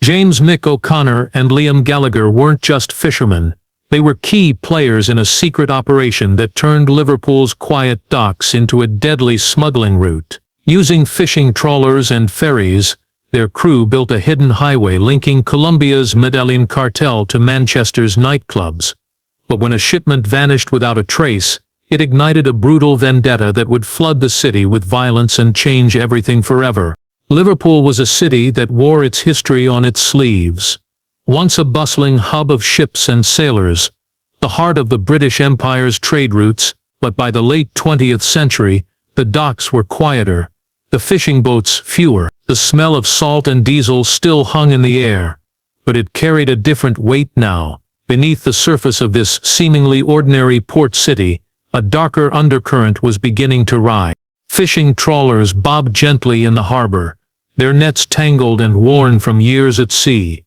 James Mick O'Connor and Liam Gallagher weren't just fishermen. They were key players in a secret operation that turned Liverpool's quiet docks into a deadly smuggling route. Using fishing trawlers and ferries, their crew built a hidden highway linking Colombia's Medellín cartel to Manchester's nightclubs. But when a shipment vanished without a trace, it ignited a brutal vendetta that would flood the city with violence and change everything forever. Liverpool was a city that wore its history on its sleeves. Once a bustling hub of ships and sailors, the heart of the British Empire's trade routes, but by the late 20th century, the docks were quieter, the fishing boats fewer. The smell of salt and diesel still hung in the air, but it carried a different weight now. Beneath the surface of this seemingly ordinary port city, a darker undercurrent was beginning to rise. Fishing trawlers bobbed gently in the harbor, their nets tangled and worn from years at sea.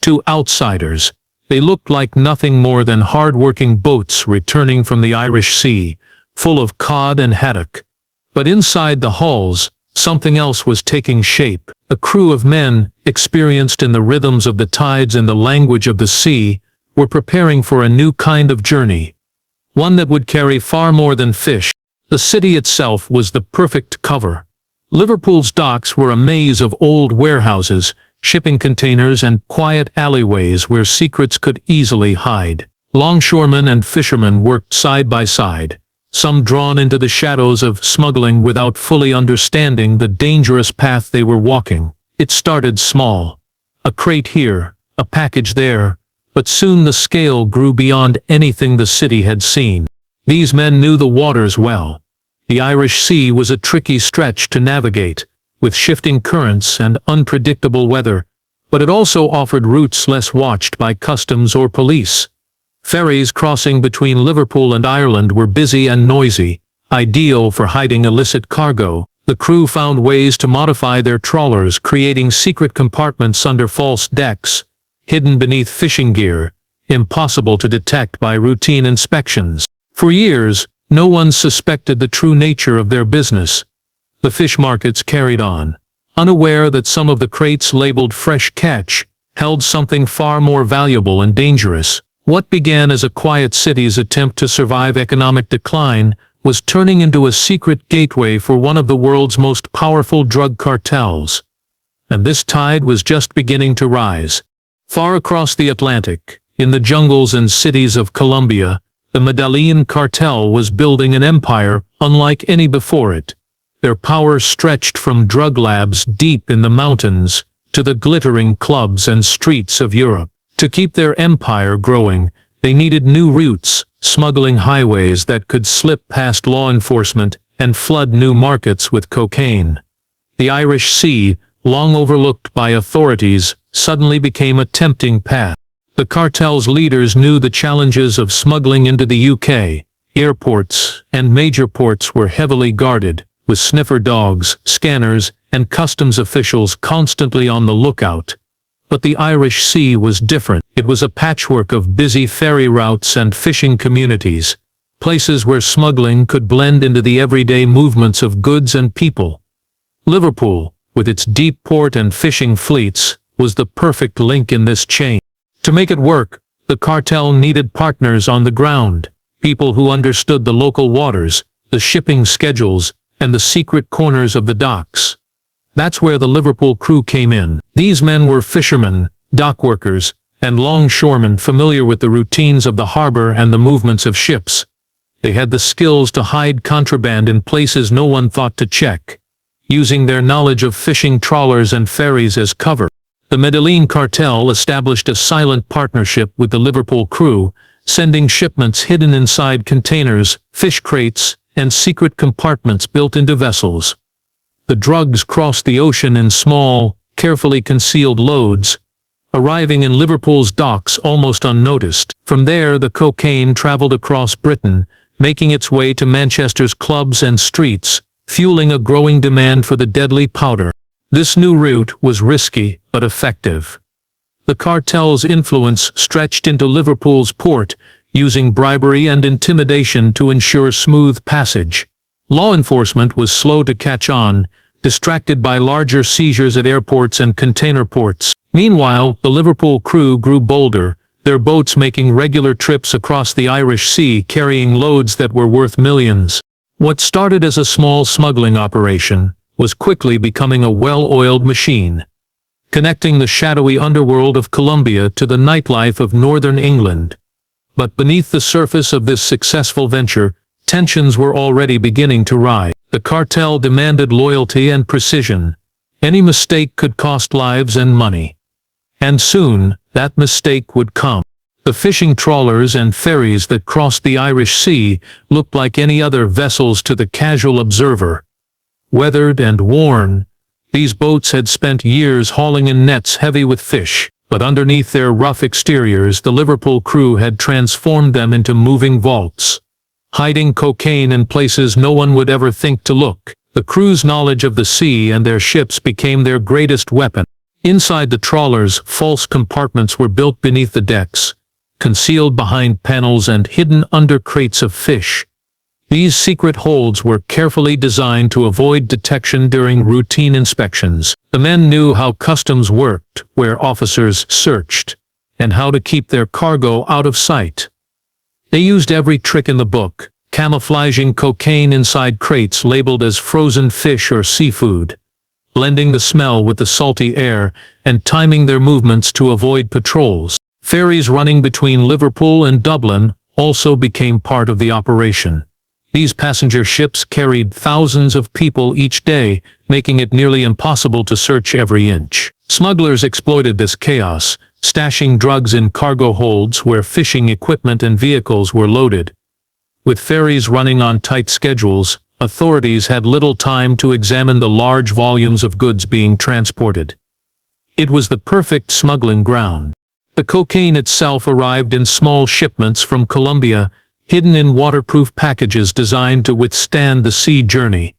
To outsiders, they looked like nothing more than hard-working boats returning from the Irish Sea, full of cod and haddock. But inside the hulls, something else was taking shape. A crew of men, experienced in the rhythms of the tides and the language of the sea, were preparing for a new kind of journey. One that would carry far more than fish. The city itself was the perfect cover. Liverpool's docks were a maze of old warehouses, shipping containers and quiet alleyways where secrets could easily hide. Longshoremen and fishermen worked side by side, some drawn into the shadows of smuggling without fully understanding the dangerous path they were walking. It started small. A crate here, a package there, but soon the scale grew beyond anything the city had seen. These men knew the waters well. The Irish Sea was a tricky stretch to navigate, with shifting currents and unpredictable weather, but it also offered routes less watched by customs or police. Ferries crossing between Liverpool and Ireland were busy and noisy, ideal for hiding illicit cargo. The crew found ways to modify their trawlers, creating secret compartments under false decks, hidden beneath fishing gear, impossible to detect by routine inspections. For years, no one suspected the true nature of their business. The fish markets carried on, unaware that some of the crates labeled fresh catch held something far more valuable and dangerous. What began as a quiet city's attempt to survive economic decline was turning into a secret gateway for one of the world's most powerful drug cartels. And this tide was just beginning to rise. Far across the Atlantic, in the jungles and cities of Colombia, the Medellín cartel was building an empire unlike any before it. Their power stretched from drug labs deep in the mountains to the glittering clubs and streets of Europe. To keep their empire growing, they needed new routes, smuggling highways that could slip past law enforcement and flood new markets with cocaine. The Irish Sea, long overlooked by authorities, suddenly became a tempting path. The cartel's leaders knew the challenges of smuggling into the UK. Airports and major ports were heavily guarded, with sniffer dogs, scanners, and customs officials constantly on the lookout. But the Irish Sea was different. It was a patchwork of busy ferry routes and fishing communities, places where smuggling could blend into the everyday movements of goods and people. Liverpool, with its deep port and fishing fleets, was the perfect link in this chain. To make it work, the cartel needed partners on the ground, people who understood the local waters, the shipping schedules, and the secret corners of the docks. That's where the Liverpool crew came in. These men were fishermen, dockworkers, and longshoremen familiar with the routines of the harbor and the movements of ships. They had the skills to hide contraband in places no one thought to check, using their knowledge of fishing trawlers and ferries as cover. The Medellín cartel established a silent partnership with the Liverpool crew, sending shipments hidden inside containers, fish crates, and secret compartments built into vessels. The drugs crossed the ocean in small, carefully concealed loads, arriving in Liverpool's docks almost unnoticed. From there, the cocaine traveled across Britain, making its way to Manchester's clubs and streets, fueling a growing demand for the deadly powder. This new route was risky, but effective. The cartel's influence stretched into Liverpool's port, using bribery and intimidation to ensure smooth passage. Law enforcement was slow to catch on, distracted by larger seizures at airports and container ports. Meanwhile, the Liverpool crew grew bolder, their boats making regular trips across the Irish Sea carrying loads that were worth millions. What started as a small smuggling operation was quickly becoming a well-oiled machine, connecting the shadowy underworld of Colombia to the nightlife of northern England. But beneath the surface of this successful venture, tensions were already beginning to rise. The cartel demanded loyalty and precision. Any mistake could cost lives and money. And soon, that mistake would come. The fishing trawlers and ferries that crossed the Irish Sea looked like any other vessels to the casual observer. Weathered and worn, these boats had spent years hauling in nets heavy with fish, but underneath their rough exteriors the Liverpool crew had transformed them into moving vaults, hiding cocaine in places no one would ever think to look. The crew's knowledge of the sea and their ships became their greatest weapon. Inside the trawlers, false compartments were built beneath the decks, concealed behind panels and hidden under crates of fish. These secret holds were carefully designed to avoid detection during routine inspections. The men knew how customs worked, where officers searched, and how to keep their cargo out of sight. They used every trick in the book, camouflaging cocaine inside crates labeled as frozen fish or seafood, blending the smell with the salty air, and timing their movements to avoid patrols. Ferries running between Liverpool and Dublin also became part of the operation. These passenger ships carried thousands of people each day, making it nearly impossible to search every inch. Smugglers exploited this chaos, stashing drugs in cargo holds where fishing equipment and vehicles were loaded. With ferries running on tight schedules, authorities had little time to examine the large volumes of goods being transported. It was the perfect smuggling ground. The cocaine itself arrived in small shipments from Colombia, hidden in waterproof packages designed to withstand the sea journey.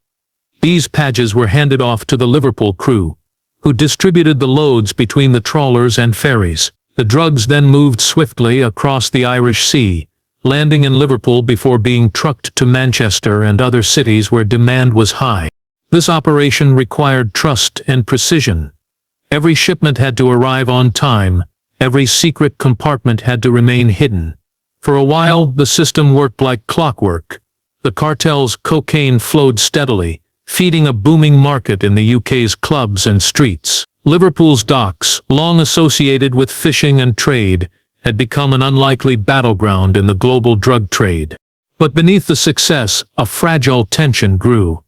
These packages were handed off to the Liverpool crew, who distributed the loads between the trawlers and ferries. The drugs then moved swiftly across the Irish Sea, landing in Liverpool before being trucked to Manchester and other cities where demand was high. This operation required trust and precision. Every shipment had to arrive on time, every secret compartment had to remain hidden. For a while, the system worked like clockwork. The cartel's cocaine flowed steadily, feeding a booming market in the UK's clubs and streets. Liverpool's docks, long associated with fishing and trade, had become an unlikely battleground in the global drug trade. But beneath the success, a fragile tension grew.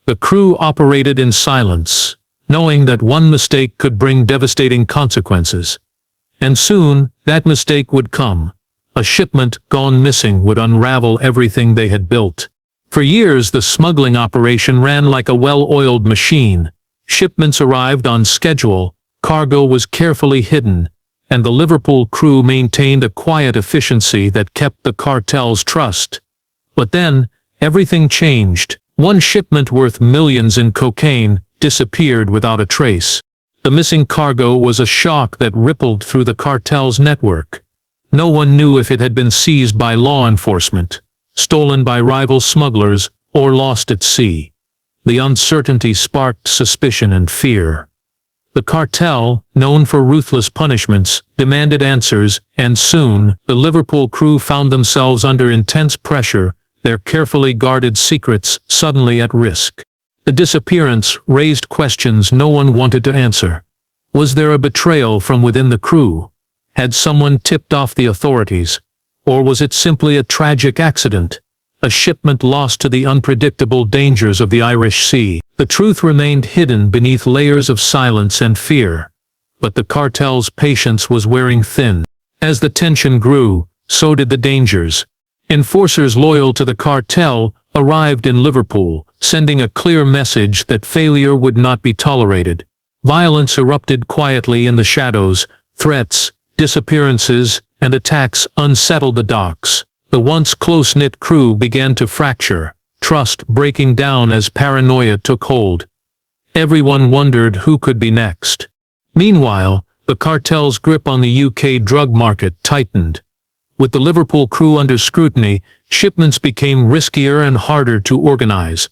The crew operated in silence, knowing that one mistake could bring devastating consequences. And soon, that mistake would come. A shipment gone missing would unravel everything they had built. For years, the smuggling operation ran like a well-oiled machine. Shipments arrived on schedule, cargo was carefully hidden, and the Liverpool crew maintained a quiet efficiency that kept the cartel's trust. But then, everything changed. One shipment worth millions in cocaine disappeared without a trace. The missing cargo was a shock that rippled through the cartel's network. No one knew if it had been seized by law enforcement, stolen by rival smugglers, or lost at sea. The uncertainty sparked suspicion and fear. The cartel, known for ruthless punishments, demanded answers, and soon, the Liverpool crew found themselves under intense pressure, their carefully guarded secrets suddenly at risk. The disappearance raised questions no one wanted to answer. Was there a betrayal from within the crew? Had someone tipped off the authorities? Or was it simply a tragic accident? A shipment lost to the unpredictable dangers of the Irish Sea. The truth remained hidden beneath layers of silence and fear. But the cartel's patience was wearing thin. As the tension grew, so did the dangers. Enforcers loyal to the cartel arrived in Liverpool, sending a clear message that failure would not be tolerated. Violence erupted quietly in the shadows. Threats, disappearances, and attacks unsettled the docks. The once close-knit crew began to fracture, trust breaking down as paranoia took hold. Everyone wondered who could be next. Meanwhile, the cartel's grip on the UK drug market tightened. With the Liverpool crew under scrutiny, shipments became riskier and harder to organize.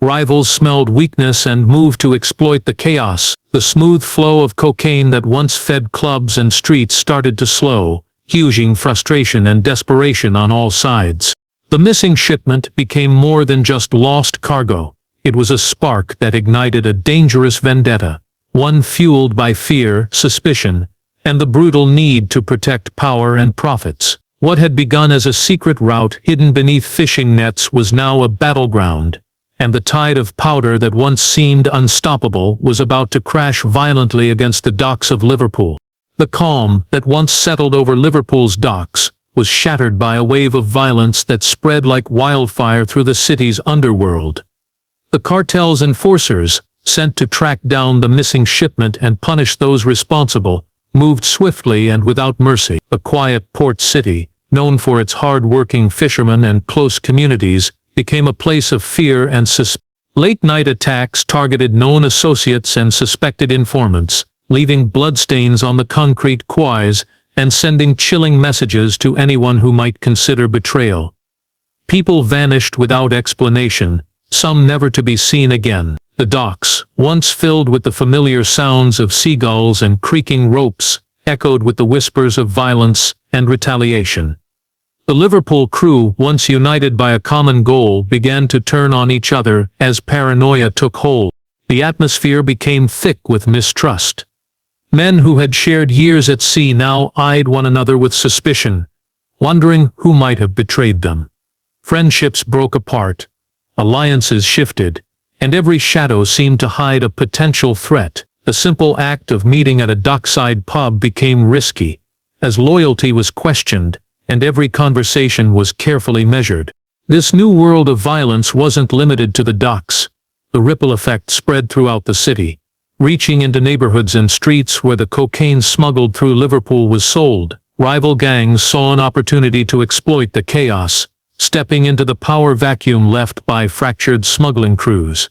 Rivals smelled weakness and moved to exploit the chaos. The smooth flow of cocaine that once fed clubs and streets started to slow, causing frustration and desperation on all sides. The missing shipment became more than just lost cargo. It was a spark that ignited a dangerous vendetta, one fueled by fear, suspicion, and the brutal need to protect power and profits. What had begun as a secret route hidden beneath fishing nets was now a battleground, and the tide of powder that once seemed unstoppable was about to crash violently against the docks of Liverpool. The calm that once settled over Liverpool's docks was shattered by a wave of violence that spread like wildfire through the city's underworld. The cartel's enforcers, sent to track down the missing shipment and punish those responsible, moved swiftly and without mercy. The quiet port city, known for its hard-working fishermen and close communities, became a place of fear and suspicion. Late-night attacks targeted known associates and suspected informants, leaving bloodstains on the concrete quays and sending chilling messages to anyone who might consider betrayal. People vanished without explanation, some never to be seen again. The docks, once filled with the familiar sounds of seagulls and creaking ropes, echoed with the whispers of violence and retaliation. The Liverpool crew, once united by a common goal, began to turn on each other as paranoia took hold. The atmosphere became thick with mistrust. Men who had shared years at sea now eyed one another with suspicion, wondering who might have betrayed them. Friendships broke apart, alliances shifted, and every shadow seemed to hide a potential threat. The simple act of meeting at a dockside pub became risky, as loyalty was questioned, and every conversation was carefully measured. This new world of violence wasn't limited to the docks. The ripple effect spread throughout the city, reaching into neighborhoods and streets where the cocaine smuggled through Liverpool was sold. Rival gangs saw an opportunity to exploit the chaos, stepping into the power vacuum left by fractured smuggling crews.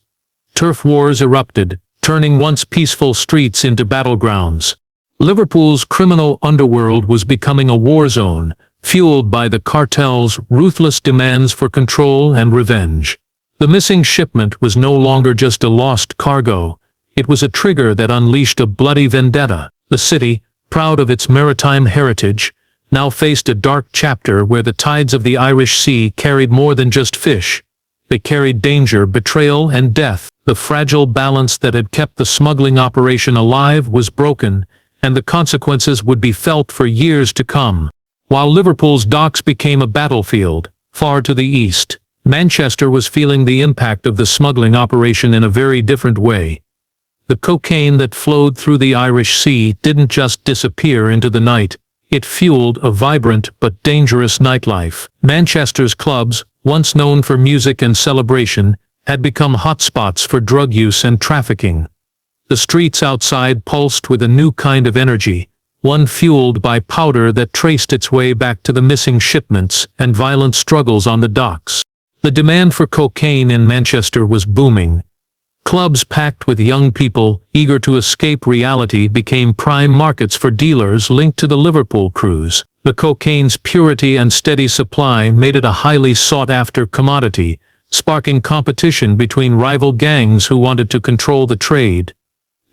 Turf wars erupted, turning once peaceful streets into battlegrounds. Liverpool's criminal underworld was becoming a war zone, fueled by the cartel's ruthless demands for control and revenge. The missing shipment was no longer just a lost cargo. It was a trigger that unleashed a bloody vendetta. The city, proud of its maritime heritage, now faced a dark chapter where the tides of the Irish Sea carried more than just fish. They carried danger, betrayal, and death. The fragile balance that had kept the smuggling operation alive was broken, and the consequences would be felt for years to come. While Liverpool's docks became a battlefield, far to the east, Manchester was feeling the impact of the smuggling operation in a very different way. The cocaine that flowed through the Irish Sea didn't just disappear into the night. It fueled a vibrant but dangerous nightlife. Manchester's clubs, once known for music and celebration, had become hotspots for drug use and trafficking. The streets outside pulsed with a new kind of energy, one fueled by powder that traced its way back to the missing shipments and violent struggles on the docks. The demand for cocaine in Manchester was booming. Clubs packed with young people, eager to escape reality, became prime markets for dealers linked to the Liverpool crews. The cocaine's purity and steady supply made it a highly sought-after commodity, sparking competition between rival gangs who wanted to control the trade.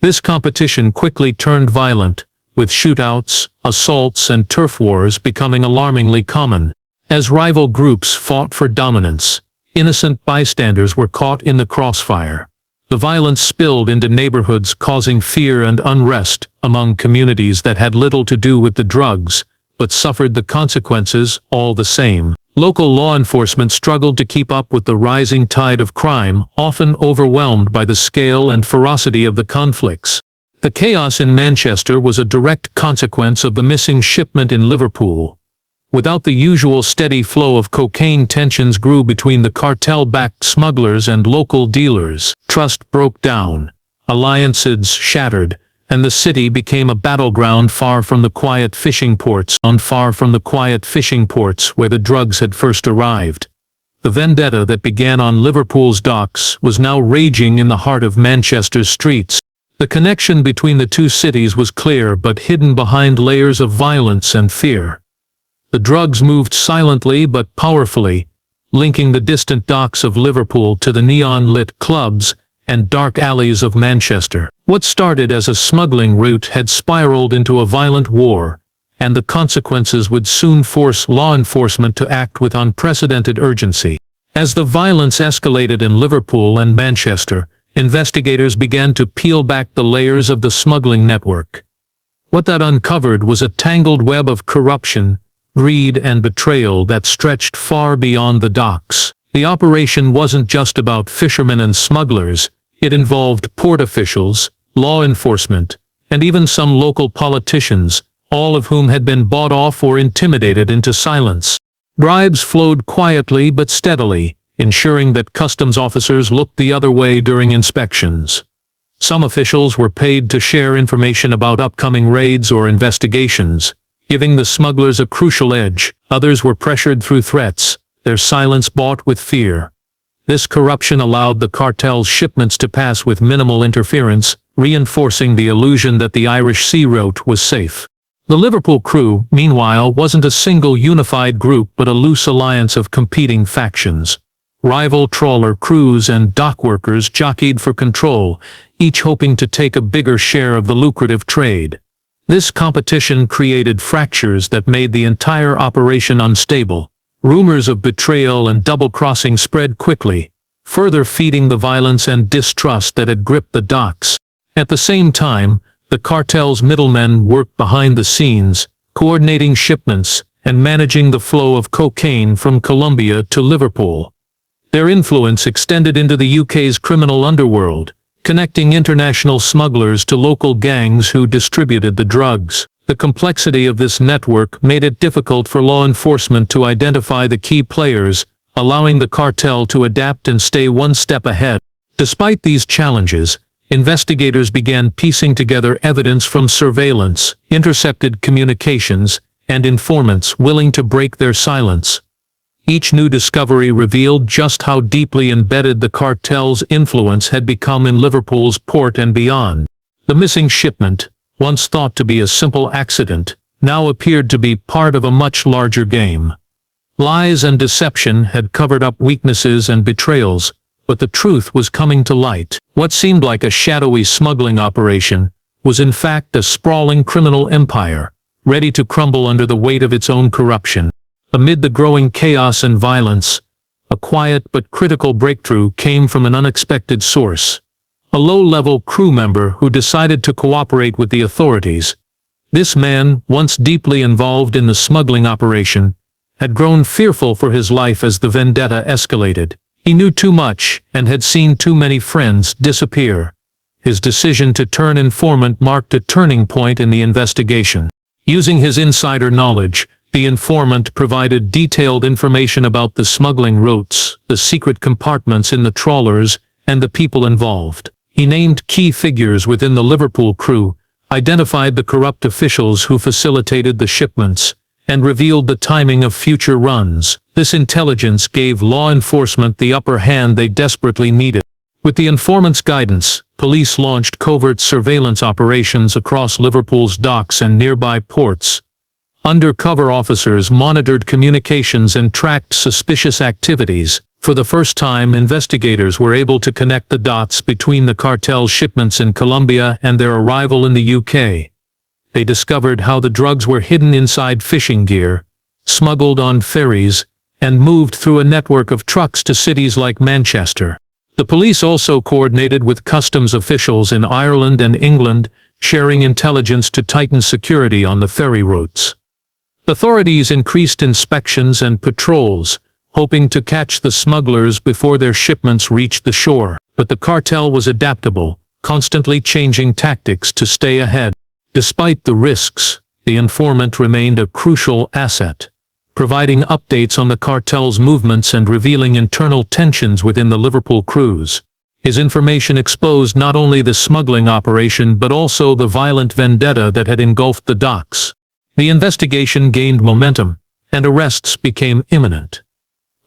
This competition quickly turned violent, with shootouts, assaults, and turf wars becoming alarmingly common. As rival groups fought for dominance, innocent bystanders were caught in the crossfire. The violence spilled into neighborhoods, causing fear and unrest among communities that had little to do with the drugs, but suffered the consequences all the same. Local law enforcement struggled to keep up with the rising tide of crime, often overwhelmed by the scale and ferocity of the conflicts. The chaos in Manchester was a direct consequence of the missing shipment in Liverpool. Without the usual steady flow of cocaine, tensions grew between the cartel-backed smugglers and local dealers. Trust broke down, alliances shattered, and the city became a battleground far from the quiet fishing ports where the drugs had first arrived. The vendetta that began on Liverpool's docks was now raging in the heart of Manchester's streets. The connection between the two cities was clear but hidden behind layers of violence and fear. The drugs moved silently but powerfully, linking the distant docks of Liverpool to the neon-lit clubs and dark alleys of Manchester. What started as a smuggling route had spiraled into a violent war, and the consequences would soon force law enforcement to act with unprecedented urgency. As the violence escalated in Liverpool and Manchester, investigators began to peel back the layers of the smuggling network. What that uncovered was a tangled web of corruption, greed, and betrayal that stretched far beyond the docks. The operation wasn't just about fishermen and smugglers. It involved port officials, law enforcement, and even some local politicians, all of whom had been bought off or intimidated into silence. Bribes flowed quietly but steadily, ensuring that customs officers looked the other way during inspections. Some officials were paid to share information about upcoming raids or investigations, giving the smugglers a crucial edge. Others were pressured through threats, their silence bought with fear. This corruption allowed the cartel's shipments to pass with minimal interference, reinforcing the illusion that the Irish sea route was safe. The Liverpool crew, meanwhile, wasn't a single unified group but a loose alliance of competing factions. Rival trawler crews and dockworkers jockeyed for control, each hoping to take a bigger share of the lucrative trade. This competition created fractures that made the entire operation unstable. Rumors of betrayal and double-crossing spread quickly, further feeding the violence and distrust that had gripped the docks. At the same time, the cartel's middlemen worked behind the scenes, coordinating shipments and managing the flow of cocaine from Colombia to Liverpool. Their influence extended into the UK's criminal underworld, connecting international smugglers to local gangs who distributed the drugs. The complexity of this network made it difficult for law enforcement to identify the key players, allowing the cartel to adapt and stay one step ahead. Despite these challenges, investigators began piecing together evidence from surveillance, intercepted communications, and informants willing to break their silence. Each new discovery revealed just how deeply embedded the cartel's influence had become in Liverpool's port and beyond. The missing shipment, once thought to be a simple accident, now appeared to be part of a much larger game. Lies and deception had covered up weaknesses and betrayals, but the truth was coming to light. What seemed like a shadowy smuggling operation was in fact a sprawling criminal empire, ready to crumble under the weight of its own corruption. Amid the growing chaos and violence, a quiet but critical breakthrough came from an unexpected source. A low-level crew member who decided to cooperate with the authorities. This man, once deeply involved in the smuggling operation, had grown fearful for his life as the vendetta escalated. He knew too much and had seen too many friends disappear. His decision to turn informant marked a turning point in the investigation. Using his insider knowledge, the informant provided detailed information about the smuggling routes, the secret compartments in the trawlers, and the people involved. He named key figures within the Liverpool crew, identified the corrupt officials who facilitated the shipments, and revealed the timing of future runs. This intelligence gave law enforcement the upper hand they desperately needed. With the informant's guidance, police launched covert surveillance operations across Liverpool's docks and nearby ports. Undercover officers monitored communications and tracked suspicious activities. For the first time, investigators were able to connect the dots between the cartel shipments in Colombia and their arrival in the UK. They discovered how the drugs were hidden inside fishing gear, smuggled on ferries, and moved through a network of trucks to cities like Manchester. The police also coordinated with customs officials in Ireland and England, sharing intelligence to tighten security on the ferry routes. Authorities increased inspections and patrols, hoping to catch the smugglers before their shipments reached the shore. But the cartel was adaptable, constantly changing tactics to stay ahead. Despite the risks, the informant remained a crucial asset, providing updates on the cartel's movements and revealing internal tensions within the Liverpool crews. His information exposed not only the smuggling operation but also the violent vendetta that had engulfed the docks. The investigation gained momentum, and arrests became imminent.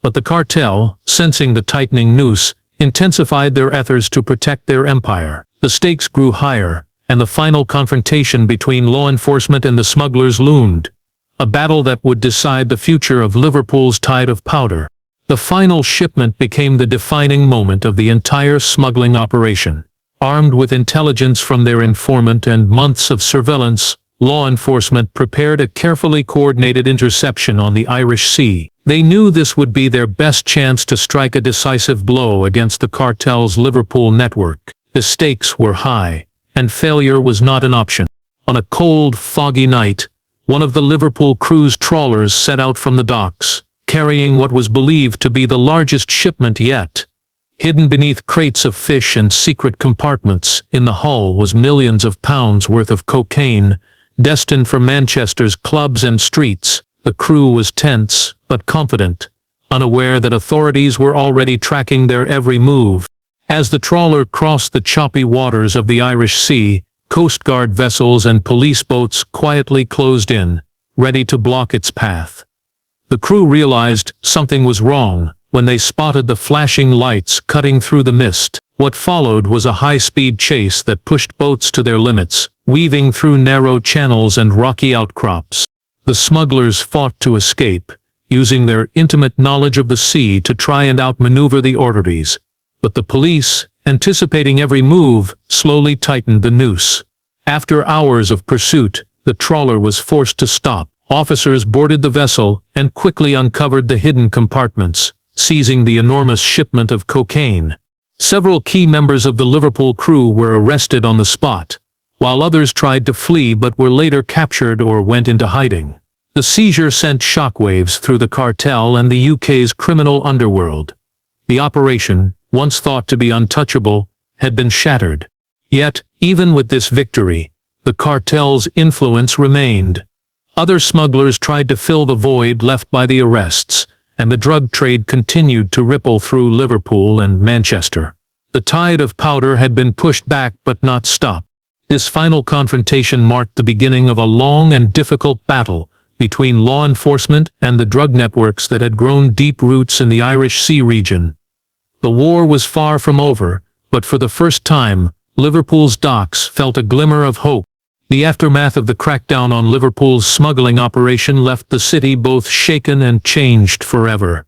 But the cartel, sensing the tightening noose, intensified their efforts to protect their empire. The stakes grew higher, and the final confrontation between law enforcement and the smugglers loomed, a battle that would decide the future of Liverpool's tide of powder. The final shipment became the defining moment of the entire smuggling operation. Armed with intelligence from their informant and months of surveillance, law enforcement prepared a carefully coordinated interception on the Irish Sea. They knew this would be their best chance to strike a decisive blow against the cartel's Liverpool network. The stakes were high, and failure was not an option. On a cold, foggy night, one of the Liverpool crew's trawlers set out from the docks, carrying what was believed to be the largest shipment yet. Hidden beneath crates of fish and secret compartments in the hull was millions of pounds worth of cocaine, destined for Manchester's clubs and streets. The crew was tense, but confident, unaware that authorities were already tracking their every move. As the trawler crossed the choppy waters of the Irish Sea, Coast Guard vessels and police boats quietly closed in, ready to block its path. The crew realized something was wrong when they spotted the flashing lights cutting through the mist. What followed was a high-speed chase that pushed boats to their limits, weaving through narrow channels and rocky outcrops. The smugglers fought to escape, using their intimate knowledge of the sea to try and outmaneuver the authorities. But the police, anticipating every move, slowly tightened the noose. After hours of pursuit, the trawler was forced to stop. Officers boarded the vessel and quickly uncovered the hidden compartments, seizing the enormous shipment of cocaine. Several key members of the Liverpool crew were arrested on the spot, while others tried to flee but were later captured or went into hiding. The seizure sent shockwaves through the cartel and the UK's criminal underworld. The operation, once thought to be untouchable, had been shattered. Yet, even with this victory, the cartel's influence remained. Other smugglers tried to fill the void left by the arrests, and the drug trade continued to ripple through Liverpool and Manchester. The tide of powder had been pushed back but not stopped. This final confrontation marked the beginning of a long and difficult battle between law enforcement and the drug networks that had grown deep roots in the Irish Sea region. The war was far from over, but for the first time, Liverpool's docks felt a glimmer of hope. The aftermath of the crackdown on Liverpool's smuggling operation left the city both shaken and changed forever.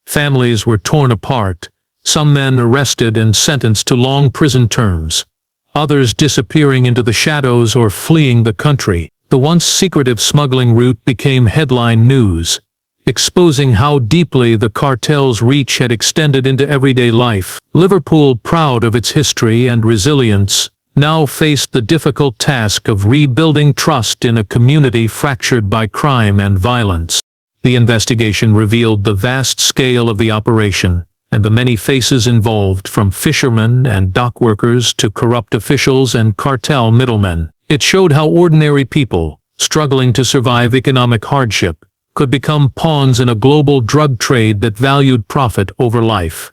Families were torn apart, some men arrested and sentenced to long prison terms, others disappearing into the shadows or fleeing the country. The once secretive smuggling route became headline news, exposing how deeply the cartel's reach had extended into everyday life. Liverpool, proud of its history and resilience, now faced the difficult task of rebuilding trust in a community fractured by crime and violence. The investigation revealed the vast scale of the operation, and the many faces involved, from fishermen and dockworkers to corrupt officials and cartel middlemen. It showed how ordinary people, struggling to survive economic hardship, could become pawns in a global drug trade that valued profit over life.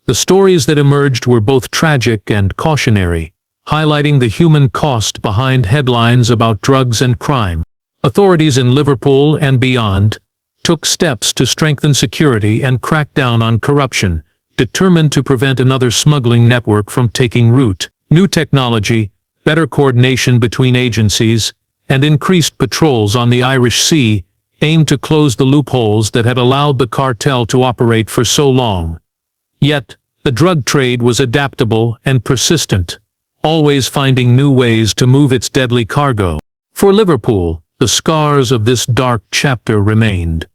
The stories that emerged were both tragic and cautionary, highlighting the human cost behind headlines about drugs and crime. Authorities in Liverpool and beyond took steps to strengthen security and crack down on corruption, determined to prevent another smuggling network from taking root. New technology, better coordination between agencies, and increased patrols on the Irish Sea aimed to close the loopholes that had allowed the cartel to operate for so long. Yet, the drug trade was adaptable and persistent, always finding new ways to move its deadly cargo. For Liverpool, the scars of this dark chapter remained.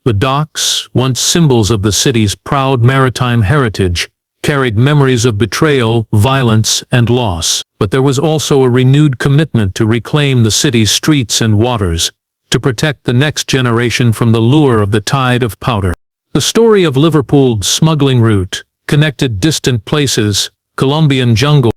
The docks, once symbols of the city's proud maritime heritage, carried memories of betrayal, violence, and loss. But there was also a renewed commitment to reclaim the city's streets and waters, to protect the next generation from the lure of the tide of powder. The story of Liverpool's smuggling route connected distant places, Colombian jungle,